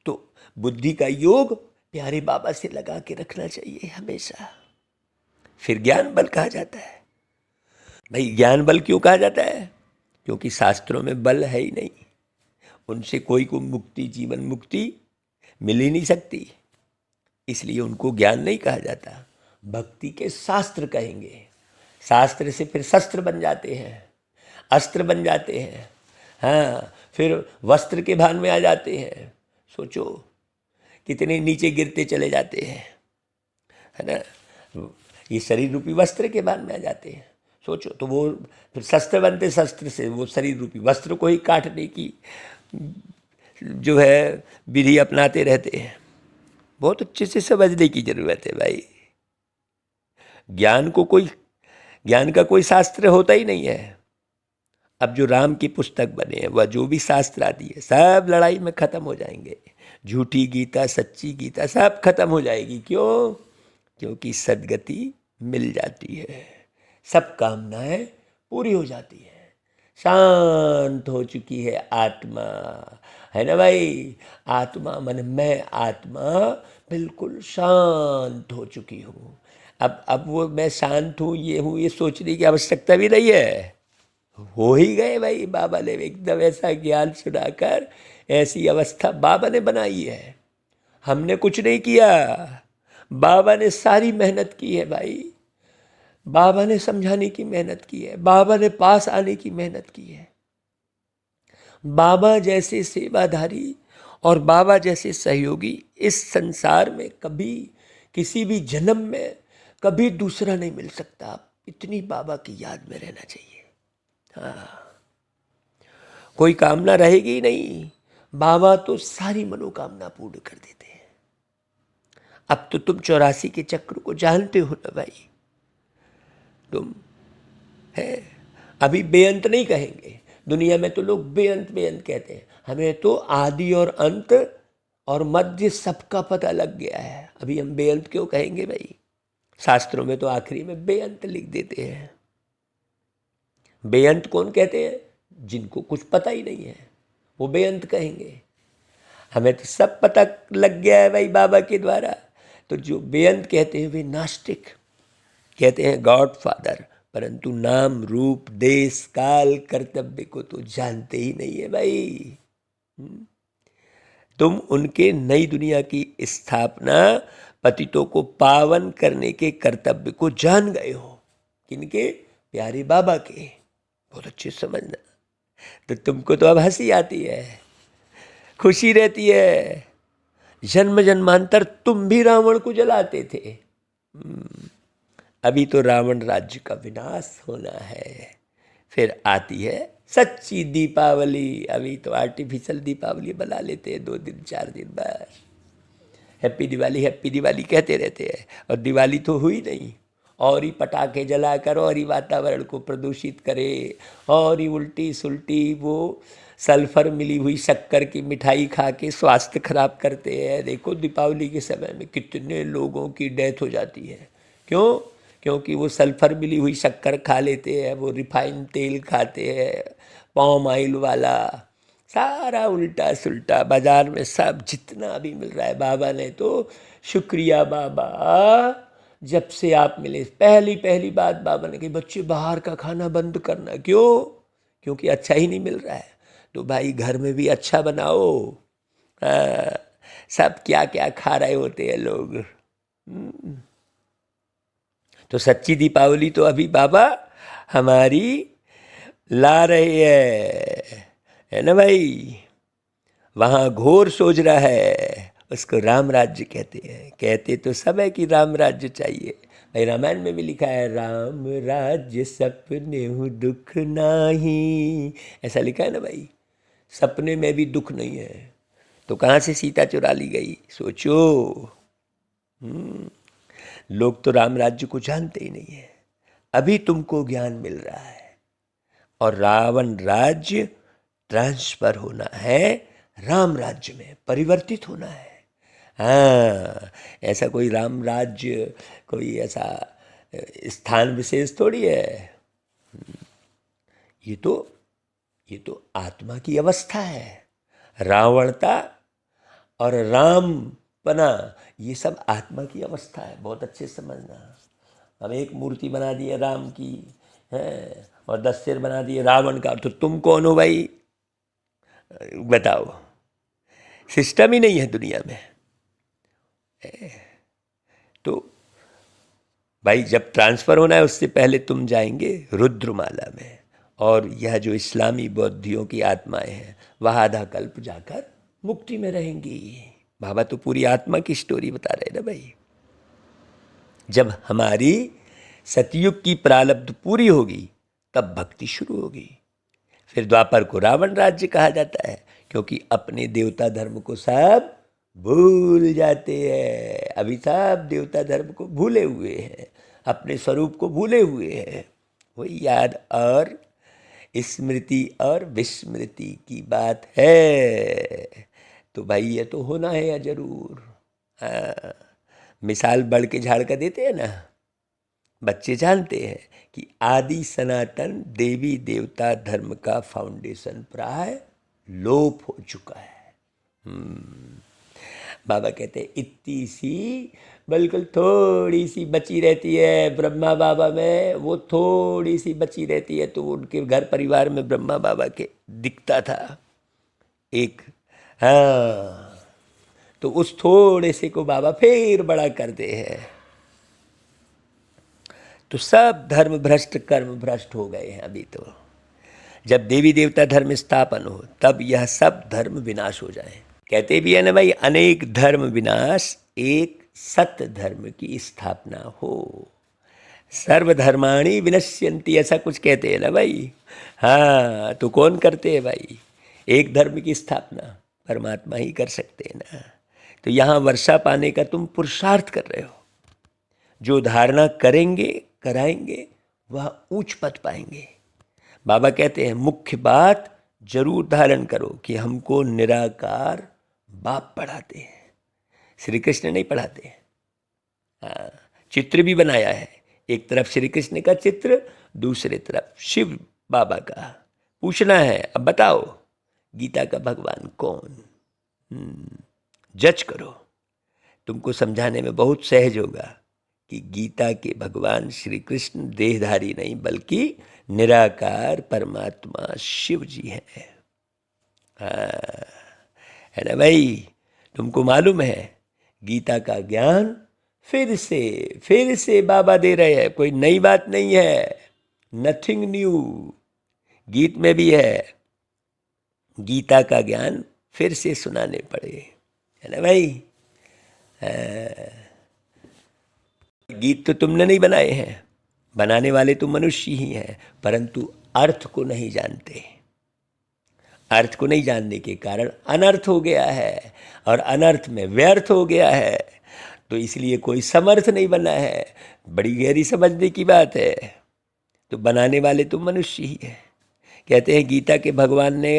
तो बुद्धि का योग प्यारे बाबा से लगा के रखना चाहिए हमेशा। फिर ज्ञान बल कहा जाता है। भाई ज्ञान बल क्यों कहा जाता है? क्योंकि शास्त्रों में बल है ही नहीं। उनसे कोई को मुक्ति, जीवन मुक्ति मिल ही नहीं सकती, इसलिए उनको ज्ञान नहीं कहा जाता। भक्ति के शास्त्र कहेंगे। शास्त्र से फिर शस्त्र बन जाते हैं, अस्त्र बन जाते हैं। हाँ, फिर वस्त्र के भान में आ जाते हैं। सोचो कितने नीचे गिरते चले जाते हैं, है ना। ये शरीर रूपी वस्त्र के भान में आ जाते हैं। सोचो, तो वो फिर शस्त्र बनते, शस्त्र से वो शरीर रूपी वस्त्र को ही काटने की जो है विधि अपनाते रहते हैं। बहुत अच्छे से समझने की जरूरत है भाई। ज्ञान का कोई शास्त्र होता ही नहीं है। अब जो राम की पुस्तक बने हैं, वह जो भी शास्त्र आदि है, सब लड़ाई में खत्म हो जाएंगे। झूठी गीता, सच्ची गीता सब खत्म हो जाएगी। क्यों? क्योंकि सद्गति मिल जाती है, सब कामनाएं पूरी हो जाती है। शांत हो चुकी है आत्मा, है ना भाई। आत्मा मन मैं आत्मा बिल्कुल शांत हो चुकी हूँ। अब वो मैं शांत हूँ, ये सोचने की आवश्यकता भी नहीं है। हो ही गए भाई। बाबा ने एकदम ऐसा ज्ञान सुनाकर ऐसी अवस्था बाबा ने बनाई है। हमने कुछ नहीं किया, बाबा ने सारी मेहनत की है भाई। बाबा ने समझाने की मेहनत की है, बाबा ने पास आने की मेहनत की है। बाबा जैसे सेवाधारी और बाबा जैसे सहयोगी इस संसार में कभी, किसी भी जन्म में कभी दूसरा नहीं मिल सकता। इतनी बाबा की याद में रहना चाहिए। हाँ, कोई कामना रहेगी ही नहीं। बाबा तो सारी मनोकामना पूर्ण कर देते हैं। अब तो तुम 84 के चक्र को जानते हो ना भाई। तुम है, अभी बेअंत नहीं कहेंगे। दुनिया में तो लोग बेअंत बेअंत कहते हैं। हमें तो आदि और अंत और मध्य सबका पता लग गया है। अभी हम बेअंत क्यों कहेंगे भाई? शास्त्रों में तो आखिरी में बेअंत लिख देते हैं। बेअंत कौन कहते हैं? जिनको कुछ पता ही नहीं है, वो बेअंत कहेंगे। हमें तो सब पता लग गया है भाई बाबा के द्वारा। तो जो बेअंत कहते हैं वे नास्तिक, कहते हैं गॉड फादर, परंतु नाम रूप देश काल कर्तव्य को तो जानते ही नहीं है भाई। तुम उनके नई दुनिया की स्थापना, पतितों को पावन करने के कर्तव्य को जान गए हो। किनके? प्यारे बाबा के। बहुत अच्छे समझना। तो तुमको तो अब हंसी आती है, खुशी रहती है। जन्म जन्मांतर तुम भी रावण को जलाते थे। अभी तो रावण राज्य का विनाश होना है, फिर आती है सच्ची दीपावली। अभी तो आर्टिफिशियल दीपावली बना लेते हैं 2 दिन 4 दिन बाद। हैप्पी दिवाली कहते रहते हैं, और दिवाली तो हुई नहीं। और ही पटाखे जलाकर और ही वातावरण को प्रदूषित करे, और ही उल्टी सुल्टी वो सल्फर मिली हुई शक्कर की मिठाई खा के स्वास्थ्य खराब करते हैं। देखो दीपावली के समय में कितने लोगों की डेथ हो जाती है। क्यों? क्योंकि वो सल्फर मिली हुई शक्कर खा लेते हैं, वो रिफाइंड तेल खाते हैं, पाम ऑयल वाला, सारा उल्टा सुल्टा बाजार में सब जितना भी मिल रहा है। बाबा ने तो शुक्रिया बाबा, जब से आप मिले पहली बात बाबा ने कही बच्चे बाहर का खाना बंद करना। क्यों? क्योंकि अच्छा ही नहीं मिल रहा है। तो भाई घर में भी अच्छा बनाओ। सब क्या क्या खा रहे होते हैं लोग। तो सच्ची दीपावली तो अभी बाबा हमारी ला रहे है ना भाई। वहाँ घोर सोच रहा है, उसको राम राज्य कहते हैं। कहते तो सब है कि राम राज्य चाहिए भाई। रामायण में भी लिखा है राम राज्य सपने हूँ दुख नाही, ऐसा लिखा है ना भाई। सपने में भी दुख नहीं है तो कहाँ से सीता चुरा ली गई? सोचो। लोग तो राम राज्य को जानते ही नहीं है। अभी तुमको ज्ञान मिल रहा है। और रावण राज्य ट्रांसफर होना है, राम राज्य में परिवर्तित होना है। हाँ, ऐसा कोई राम राज्य कोई ऐसा स्थान विशेष थोड़ी है। ये तो आत्मा की अवस्था है। रावणता और रामपना ये सब आत्मा की अवस्था है। बहुत अच्छे समझना। हम एक मूर्ति बना दिए राम की है और 10 सिर बना दिए रावण का, तो तुम कौन हो भाई? बताओ। सिस्टम ही नहीं है दुनिया में। तो भाई जब ट्रांसफ़र होना है उससे पहले तुम जाएंगे रुद्रमाला में, और यह जो इस्लामी बौद्धियों की आत्माएं हैं वह आधा कल्प जाकर मुक्ति में रहेंगी। बाबा तो पूरी आत्मा की स्टोरी बता रहे ना भाई। जब हमारी सतयुग की प्रारब्ध पूरी होगी तब भक्ति शुरू होगी। फिर द्वापर को रावण राज्य कहा जाता है, क्योंकि अपने देवता धर्म को सब भूल जाते हैं। अभी सब देवता धर्म को भूले हुए हैं, अपने स्वरूप को भूले हुए हैं। वही याद और स्मृति और विस्मृति की बात है। तो भाई ये तो होना है या जरूर। हाँ, मिसाल बढ़ के झाड़ का देते हैं ना। बच्चे जानते हैं कि आदि सनातन देवी देवता धर्म का फाउंडेशन प्राय लोप हो चुका है। बाबा कहते हैं इतनी सी बिल्कुल थोड़ी सी बची रहती है ब्रह्मा बाबा में। वो थोड़ी सी बची रहती है तो उनके घर परिवार में ब्रह्मा बाबा के दिखता था एक। हाँ, तो उस थोड़े से को बाबा फिर बड़ा करते हैं। तो सब धर्म भ्रष्ट कर्म भ्रष्ट हो गए हैं अभी तो। जब देवी देवता धर्म स्थापन हो तब यह सब धर्म विनाश हो जाए। कहते भी है ना भाई, अनेक धर्म विनाश एक सत्य धर्म की स्थापना हो। सर्वधर्माणि विनश्यन्ति, ऐसा कुछ कहते हैं ना भाई। हाँ, तो कौन करते हैं भाई? एक धर्म की स्थापना परमात्मा ही कर सकते हैं ना। तो यहाँ वर्षा पाने का तुम पुरुषार्थ कर रहे हो। जो धारणा करेंगे कराएंगे वह उच्च पद पाएंगे। बाबा कहते हैं मुख्य बात जरूर धारण करो कि हमको निराकार बाप पढ़ाते हैं, श्री कृष्ण नहीं पढ़ाते हैं। हाँ, चित्र भी बनाया है, एक तरफ श्री कृष्ण का चित्र, दूसरे तरफ शिव बाबा का। पूछना है अब बताओ गीता का भगवान कौन? जज करो। तुमको समझाने में बहुत सहज होगा कि गीता के भगवान श्री कृष्ण देहधारी नहीं बल्कि निराकार परमात्मा शिव जी हैं। है ना भाई? तुमको मालूम है गीता का ज्ञान फिर से बाबा दे रहे हैं, कोई नई बात नहीं है, नथिंग न्यू। गीत में भी है, गीता का ज्ञान फिर से सुनाने पड़े, है ना भाई? गीत तो तुमने नहीं बनाए हैं, बनाने वाले तो मनुष्य ही हैं, परंतु अर्थ को नहीं जानते। अर्थ को नहीं जानने के कारण अनर्थ हो गया है, और अनर्थ में व्यर्थ हो गया है। तो इसलिए कोई समर्थ नहीं बना है। बड़ी गहरी समझने की बात है। तो बनाने वाले तो मनुष्य ही है। कहते हैं गीता के भगवान ने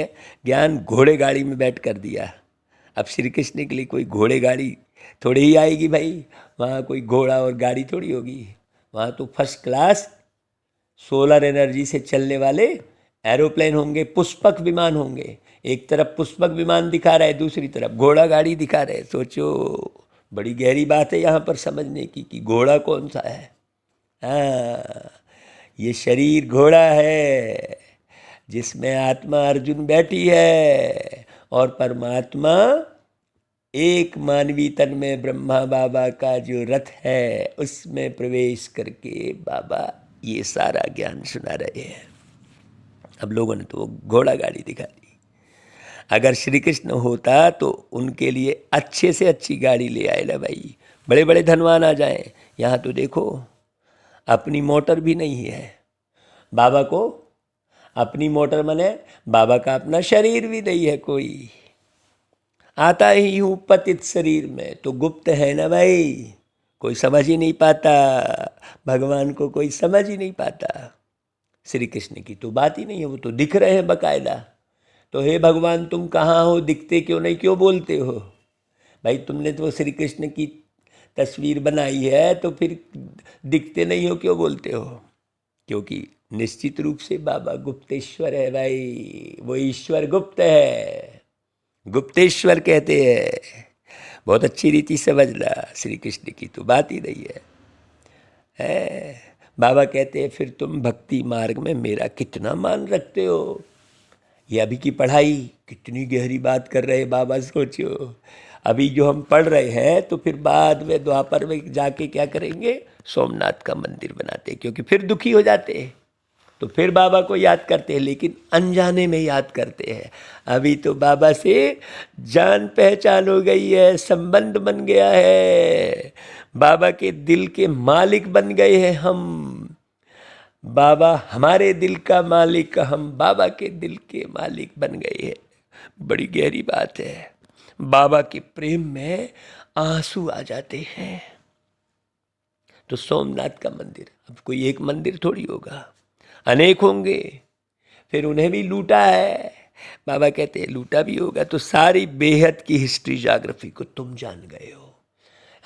ज्ञान घोड़े गाड़ी में बैठ कर दिया। अब श्री कृष्ण के लिए कोई घोड़े गाड़ी थोड़ी ही आएगी भाई, वहाँ कोई घोड़ा और गाड़ी थोड़ी होगी। वहाँ तो फर्स्ट क्लास सोलर एनर्जी से चलने वाले एरोप्लेन होंगे, पुष्पक विमान होंगे। एक तरफ पुष्पक विमान दिखा रहा है, दूसरी तरफ घोड़ा गाड़ी दिखा रहे। सोचो, बड़ी गहरी बात है यहाँ पर समझने की कि घोड़ा कौन सा है। हाँ, ये शरीर घोड़ा है जिसमें आत्मा अर्जुन बैठी है, और परमात्मा एक मानवी तन में ब्रह्मा बाबा का जो रथ है उसमें प्रवेश करके बाबा ये सारा ज्ञान सुना रहे हैं। अब लोगों ने तो वो घोड़ा गाड़ी दिखा दी। अगर श्री कृष्ण होता तो उनके लिए अच्छे से अच्छी गाड़ी ले आए ना भाई, बड़े बड़े धनवान आ जाएं। यहाँ तो देखो अपनी मोटर भी नहीं है बाबा को। अपनी मोटर मने बाबा का अपना शरीर भी नहीं है कोई। आता ही हूँ पतित शरीर में, तो गुप्त है ना भाई, कोई समझ ही नहीं पाता भगवान को, कोई समझ ही नहीं पाता। श्री कृष्ण की तो बात ही नहीं है, वो तो दिख रहे हैं बकायदा। तो हे भगवान तुम कहाँ हो, दिखते क्यों नहीं, क्यों बोलते हो भाई? तुमने तो श्री कृष्ण की तस्वीर बनाई है तो फिर दिखते नहीं हो, क्यों बोलते हो? क्योंकि निश्चित रूप से बाबा गुप्तेश्वर है भाई, वो ईश्वर गुप्त है, गुप्तेश्वर कहते हैं। बहुत अच्छी रीति समझना, श्री कृष्ण की तो बात ही नहीं है। बाबा कहते हैं फिर तुम भक्ति मार्ग में मेरा कितना मान रखते हो। ये अभी की पढ़ाई कितनी गहरी बात कर रहे हैं बाबा, सोचो। अभी जो हम पढ़ रहे हैं तो फिर बाद में द्वापर में जाके क्या करेंगे, सोमनाथ का मंदिर बनाते, क्योंकि फिर दुखी हो जाते हैं तो फिर बाबा को याद करते हैं, लेकिन अनजाने में याद करते हैं। अभी तो बाबा से जान पहचान हो गई है, संबंध बन गया है, बाबा के दिल के मालिक बन गए हैं हम। बाबा हमारे दिल का मालिक, हम बाबा के दिल के मालिक बन गए हैं। बड़ी गहरी बात है। बाबा के प्रेम में आंसू आ जाते हैं। तो सोमनाथ का मंदिर, अब कोई एक मंदिर थोड़ी होगा, अनेक होंगे। फिर उन्हें भी लूटा है। बाबा कहते हैं लूटा भी होगा तो सारी बेहद की हिस्ट्री ज्योग्राफी को तुम जान गए हो।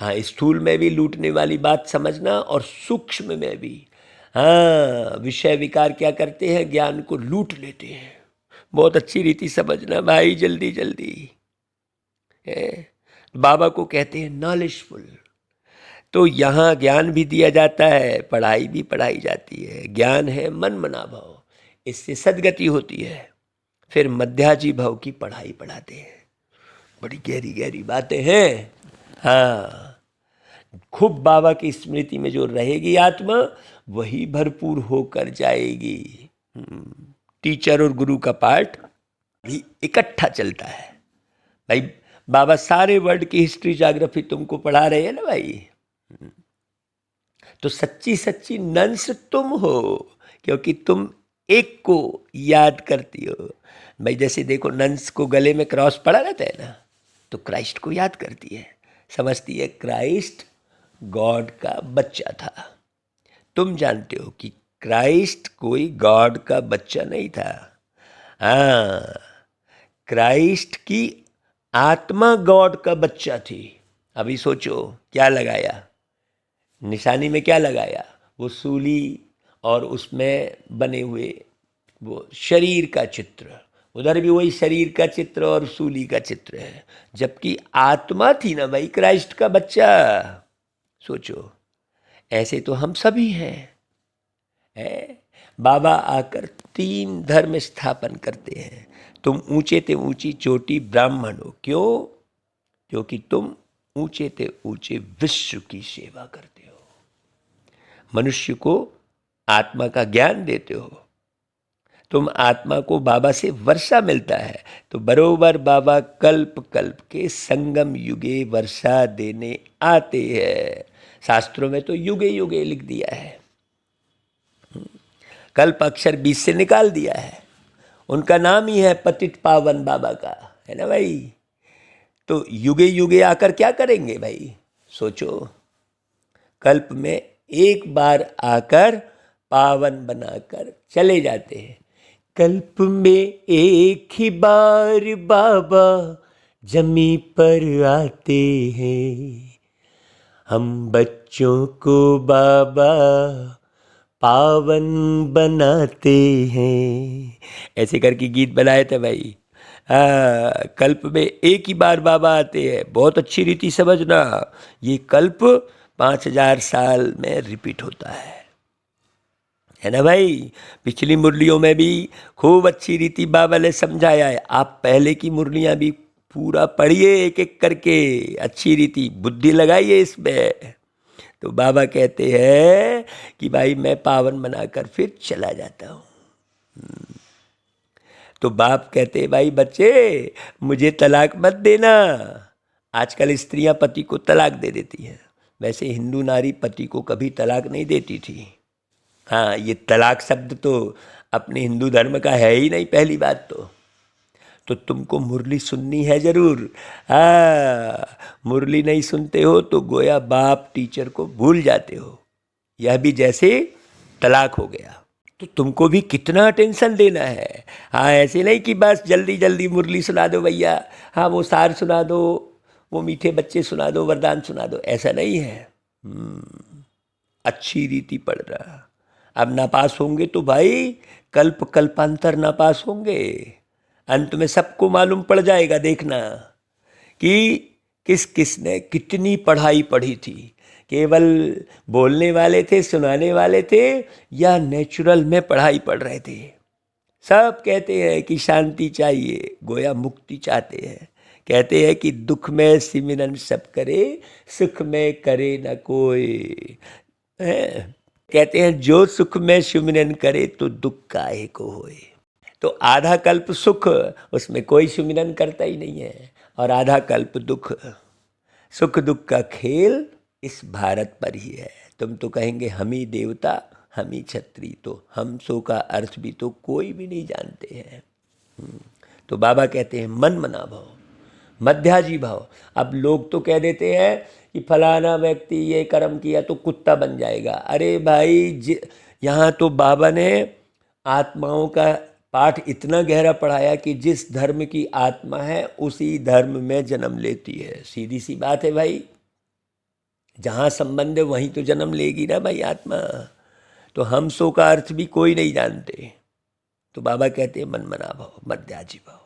हाँ, स्थूल में भी लूटने वाली बात समझना, और सूक्ष्म में भी। हाँ, विषय विकार क्या करते हैं, ज्ञान को लूट लेते हैं। बहुत अच्छी रीति समझना भाई, जल्दी जल्दी। बाबा को कहते हैं नॉलेजफुल। तो यहाँ ज्ञान भी दिया जाता है, पढ़ाई भी पढ़ाई जाती है। ज्ञान है मन मना भाव, इससे सदगति होती है। फिर मध्याजी भाव की पढ़ाई पढ़ाते हैं। बड़ी गहरी गहरी बातें हैं। हाँ, खूब बाबा की स्मृति में जो रहेगी आत्मा, वही भरपूर होकर जाएगी। टीचर और गुरु का पार्ट भी इकट्ठा चलता है भाई। बाबा सारे वर्ल्ड की हिस्ट्री ज्योग्राफी तुमको पढ़ा रहे हैं ना भाई। तो सच्ची सच्ची नंस तुम हो, क्योंकि तुम एक को याद करती हो भाई। जैसे देखो, नंस को गले में क्रॉस पड़ा रहता है ना, तो क्राइस्ट को याद करती है, समझती है क्राइस्ट गॉड का बच्चा था। तुम जानते हो कि क्राइस्ट कोई गॉड का बच्चा नहीं था। हाँ, क्राइस्ट की आत्मा गॉड का बच्चा थी। अभी सोचो क्या लगाया निशानी में, क्या लगाया, वो सूली और उसमें बने हुए वो शरीर का चित्र, उधर भी वही शरीर का चित्र और सूली का चित्र है, जबकि आत्मा थी ना भाई क्राइस्ट का बच्चा। सोचो, ऐसे तो हम सभी हैं। बाबा आकर 3 धर्म स्थापन करते हैं। तुम ऊंचे ते ऊंची चोटी ब्राह्मण हो। क्यों? क्योंकि तुम ऊंचे ते ऊंचे विश्व की सेवा करते हो, मनुष्य को आत्मा का ज्ञान देते हो। तुम आत्मा को बाबा से वर्षा मिलता है, तो बरोबर बाबा कल्प कल्प के संगम युगे वर्षा देने आते हैं। शास्त्रों में तो युगे युगे लिख दिया है, कल्प अक्षर 20 से निकाल दिया है। उनका नाम ही है पतित पावन बाबा का, है ना भाई। तो युगे युगे आकर क्या करेंगे भाई? सोचो, कल्प में एक बार आकर पावन बनाकर चले जाते हैं। कल्प में एक ही बार बाबा जमी पर आते हैं, हम बच्चों को बाबा पावन बनाते हैं। ऐसे करके गीत बनाए थे भाई। कल्प में एक ही बार बाबा आते हैं। बहुत अच्छी रीति समझना, ये कल्प 5000 साल में रिपीट होता है ना भाई। पिछली मुरलियों में भी खूब अच्छी रीति बाबा ने समझाया है। आप पहले की मुरलियां भी पूरा पढ़िए, एक एक करके अच्छी रीति बुद्धि लगाइए इसमें। तो बाबा कहते हैं कि भाई मैं पावन बनाकर फिर चला जाता हूँ। तो बाप कहते हैं भाई बच्चे मुझे तलाक मत देना। आजकल स्त्रियां पति को तलाक दे देती हैं, वैसे हिंदू नारी पति को कभी तलाक नहीं देती थी। हाँ, ये तलाक शब्द तो अपने हिंदू धर्म का है ही नहीं पहली बात तो तुमको मुरली सुननी है जरूर। मुरली नहीं सुनते हो तो गोया बाप टीचर को भूल जाते हो। यह भी जैसे तलाक हो गया, तो तुमको भी कितना टेंशन देना है। हाँ, ऐसे नहीं कि बस जल्दी जल्दी मुरली सुना दो भैया, हाँ वो सार सुना दो, वो मीठे बच्चे सुना दो, वरदान सुना दो, ऐसा नहीं है। अच्छी रीति पढ़ रहा। अब नापास होंगे तो भाई कल्प कल्पांतर नापास होंगे। अंत में सबको मालूम पड़ जाएगा, देखना कि किस किस ने कितनी पढ़ाई पढ़ी थी। केवल बोलने वाले थे, सुनाने वाले थे, या नेचुरल में पढ़ाई पढ़ रहे थे। सब कहते हैं कि शांति चाहिए, गोया मुक्ति चाहते हैं। कहते हैं कि दुख में सिमरन सब करे, सुख में करे न कोई। कहते हैं जो सुख में सिमरन करे तो दुख काहे को होए। तो आधा कल्प सुख, उसमें कोई सुमिरन करता ही नहीं है, और आधा कल्प दुख। सुख दुख का खेल इस भारत पर ही है। तुम तो कहेंगे हम ही देवता, हम ही छत्री, तो हम सो का अर्थ भी तो कोई भी नहीं जानते हैं। तो बाबा कहते हैं मन मना भाव, मध्याजी भाव। अब लोग तो कह देते हैं कि फलाना व्यक्ति ये कर्म किया तो कुत्ता बन जाएगा। अरे भाई, यहाँ तो बाबा ने आत्माओं का पाठ इतना गहरा पढ़ाया कि जिस धर्म की आत्मा है उसी धर्म में जन्म लेती है। सीधी सी बात है भाई, जहाँ संबंध है वहीं तो जन्म लेगी ना भाई आत्मा। तो हम सो का अर्थ भी कोई नहीं जानते। तो बाबा कहते हैं मन मना भाव, मध्याजी भाव।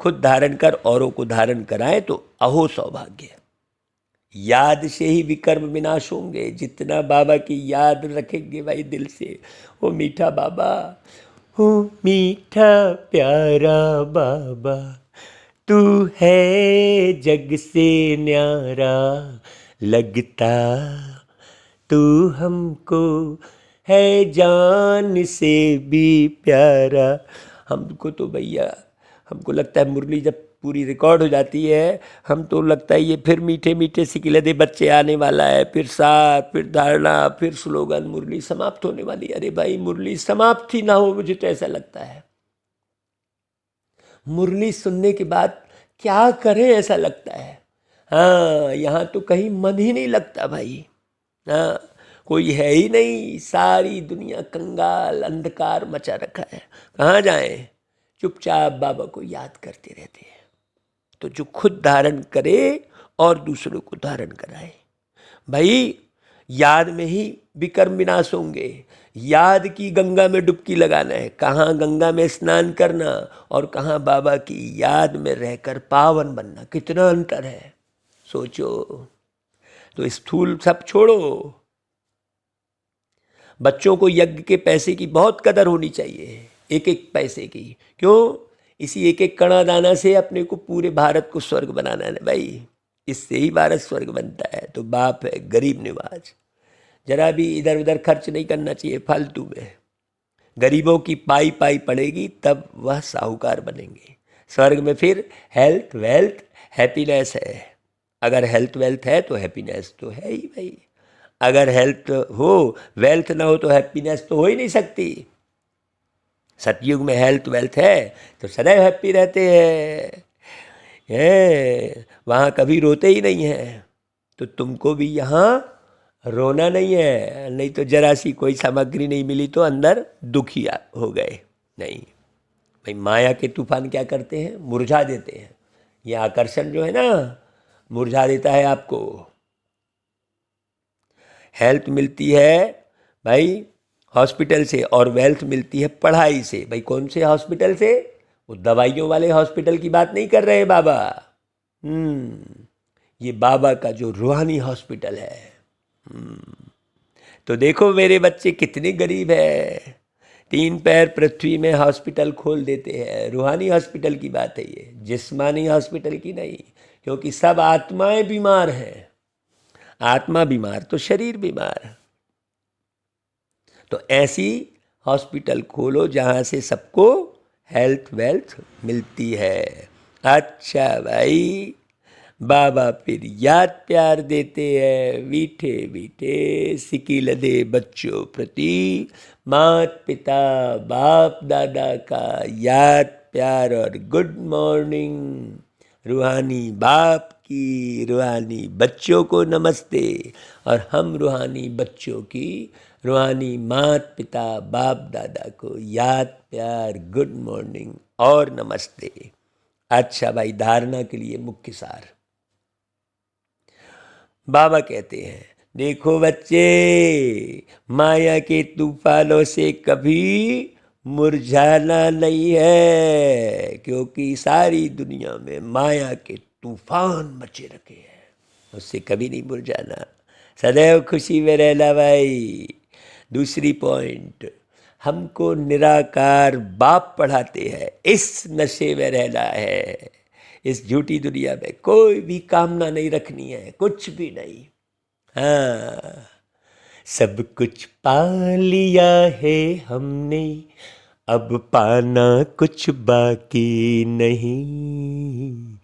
खुद धारण कर औरों को धारण कराए तो अहो सौभाग्य। याद से ही विकर्म विनाश होंगे। जितना बाबा की याद रखेंगे भाई दिल से, वो मीठा बाबा, हो मीठा प्यारा बाबा, तू है जग से न्यारा लगता, तू हमको है जान से भी प्यारा। हमको तो भैया, हमको लगता है मुरली जब पूरी रिकॉर्ड हो जाती है, हम तो लगता है ये फिर मीठे मीठे सिकिलदे बच्चे आने वाला है, फिर साथ, फिर धारणा, फिर स्लोगन, मुरली समाप्त होने वाली। अरे भाई मुरली समाप्त ही ना हो, मुझे तो ऐसा लगता है। मुरली सुनने के बाद क्या करें ऐसा लगता है। हाँ, यहाँ तो कहीं मन ही नहीं लगता भाई। हाँ, कोई है ही नहीं, सारी दुनिया कंगाल अंधकार मचा रखा है। कहाँ जाएं? चुपचाप बाबा को याद करते रहते हैं। तो जो खुद धारण करे और दूसरों को धारण कराए। भाई याद में ही विकर्म विनाश होंगे। याद की गंगा में डुबकी लगाना है, कहाँ गंगा में स्नान करना और कहाँ बाबा की याद में रहकर पावन बनना, कितना अंतर है सोचो। तो स्थूल सब छोड़ो, बच्चों को यज्ञ के पैसे की बहुत कदर होनी चाहिए, एक एक पैसे की। क्यों? इसी एक एक कणा दाना से अपने को पूरे भारत को स्वर्ग बनाना है भाई, इससे ही भारत स्वर्ग बनता है। तो बाप है गरीब निवाज, जरा भी इधर उधर खर्च नहीं करना चाहिए फालतू में। गरीबों की पाई पाई पड़ेगी तब वह साहूकार बनेंगे स्वर्ग में। फिर हेल्थ वेल्थ हैप्पीनेस है, अगर हेल्थ वेल्थ है तो हैप्पीनेस तो है ही भाई। अगर हेल्थ हो वेल्थ ना हो तो हैप्पीनेस तो हो ही नहीं सकती। सतयुग में हेल्थ वेल्थ है तो सदैव हैप्पी रहते हैं, वहाँ कभी रोते ही नहीं हैं। तो तुमको भी यहाँ रोना नहीं है, नहीं तो जरा सी कोई सामग्री नहीं मिली तो अंदर दुखी हो गए। नहीं भाई, माया के तूफान क्या करते हैं? मुरझा देते हैं। ये आकर्षण जो है ना, मुरझा देता है आपको। हेल्थ मिलती है भाई हॉस्पिटल से और वेल्थ मिलती है पढ़ाई से। भाई कौन से हॉस्पिटल से? वो दवाइयों वाले हॉस्पिटल की बात नहीं कर रहे बाबा। ये बाबा का जो रूहानी हॉस्पिटल है। तो देखो मेरे बच्चे कितने गरीब है, 3 पैर पृथ्वी में हॉस्पिटल खोल देते हैं। रूहानी हॉस्पिटल की बात है ये, जिस्मानी हॉस्पिटल की नहीं। क्योंकि सब आत्माएं बीमार हैं, आत्मा बीमार तो शरीर बीमार। तो ऐसी हॉस्पिटल खोलो जहाँ से सबको हेल्थ वेल्थ मिलती है। अच्छा भाई, बाबा फिर याद प्यार देते हैं, मीठे मीठे सिकिल दे बच्चों प्रति मात पिता बाप दादा का याद प्यार और गुड मॉर्निंग। रूहानी बाप की रूहानी बच्चों को नमस्ते, और हम रूहानी बच्चों की रूहानी मात पिता बाप दादा को याद प्यार गुड मॉर्निंग और नमस्ते। अच्छा भाई, धारणा के लिए मुख्य सार बाबा कहते हैं, देखो बच्चे, माया के तूफानों से कभी मुरझाना नहीं है, क्योंकि सारी दुनिया में माया के तूफान मचे रखे हैं, उससे कभी नहीं मुरझाना, सदैव खुशी में रहना भाई। दूसरी पॉइंट, हमको निराकार बाप पढ़ाते हैं, इस नशे में रहना है। इस झूठी दुनिया में कोई भी कामना नहीं रखनी है, कुछ भी नहीं। हाँ, सब कुछ पा लिया है हमने, अब पाना कुछ बाकी नहीं,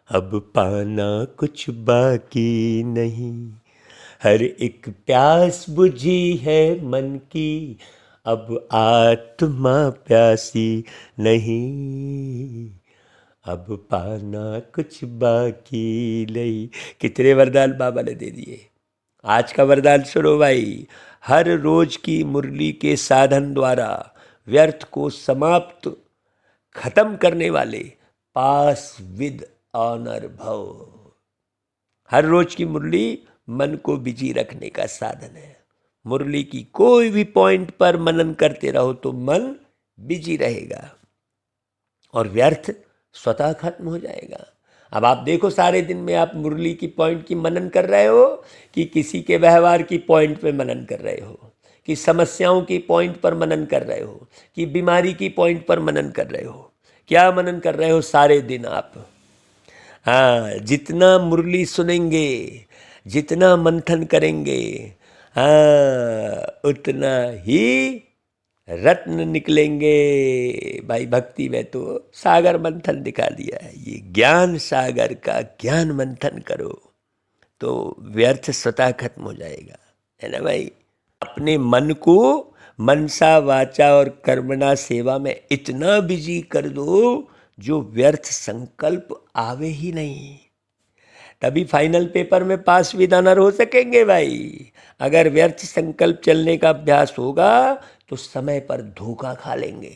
अब पाना कुछ बाकी नहीं। हर एक प्यास बुझी है मन की, अब आत्मा प्यासी नहीं, अब पाना कुछ बाकी नहीं। कितने वरदान बाबा ने दे दिए। आज का वरदान सुनो भाई, हर रोज की मुरली के साधन द्वारा व्यर्थ को समाप्त खत्म करने वाले पास विद ऑनर भव। हर रोज की मुरली मन को बिजी रखने का साधन है। मुरली की कोई भी पॉइंट पर मनन करते रहो तो मन बिजी रहेगा और व्यर्थ स्वतः खत्म हो जाएगा। अब आप देखो, सारे दिन में आप मुरली की पॉइंट की मनन कर रहे हो कि किसी के व्यवहार की पॉइंट पे मनन कर रहे हो, कि समस्याओं की पॉइंट पर मनन कर रहे हो, कि बीमारी की पॉइंट पर मनन कर रहे हो? क्या मनन कर रहे हो सारे दिन आप? हाँ, जितना मुरली सुनेंगे, जितना मंथन करेंगे, हाँ, उतना ही रत्न निकलेंगे भाई। भक्ति में तो सागर मंथन दिखा दिया है। ये ज्ञान सागर का ज्ञान मंथन करो तो व्यर्थ स्वतः खत्म हो जाएगा, है ना भाई। अपने मन को मनसा वाचा और कर्मणा सेवा में इतना बिजी कर दो जो व्यर्थ संकल्प आवे ही नहीं, तभी फाइनल पेपर में पास विद ऑनर हो सकेंगे भाई। अगर व्यर्थ संकल्प चलने का अभ्यास होगा तो समय पर धोखा खा लेंगे।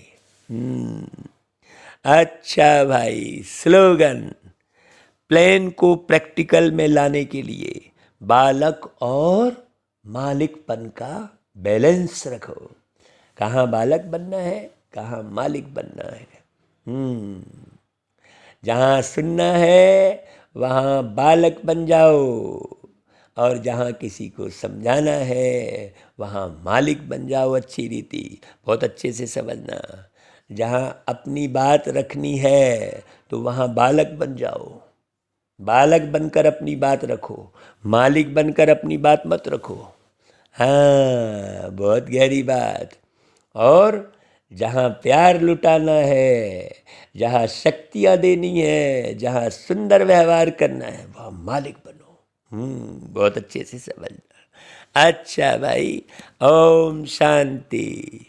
अच्छा भाई, स्लोगन, प्लान को प्रैक्टिकल में लाने के लिए बालक और मालिकपन का बैलेंस रखो। कहाँ बालक बनना है, कहाँ मालिक बनना है। जहाँ सुनना है वहाँ बालक बन जाओ, और जहाँ किसी को समझाना है वहाँ मालिक बन जाओ। अच्छी रीति बहुत अच्छे से समझना। जहाँ अपनी बात रखनी है तो वहाँ बालक बन जाओ। बालक बनकर अपनी बात रखो, मालिक बनकर अपनी बात मत रखो। हाँ, बहुत गहरी बात। और जहाँ प्यार लुटाना है, जहाँ शक्तियाँ देनी है, जहाँ सुंदर व्यवहार करना है, वहाँ मालिक बनो। बहुत अच्छे से समझना। अच्छा भाई, ओम शांति।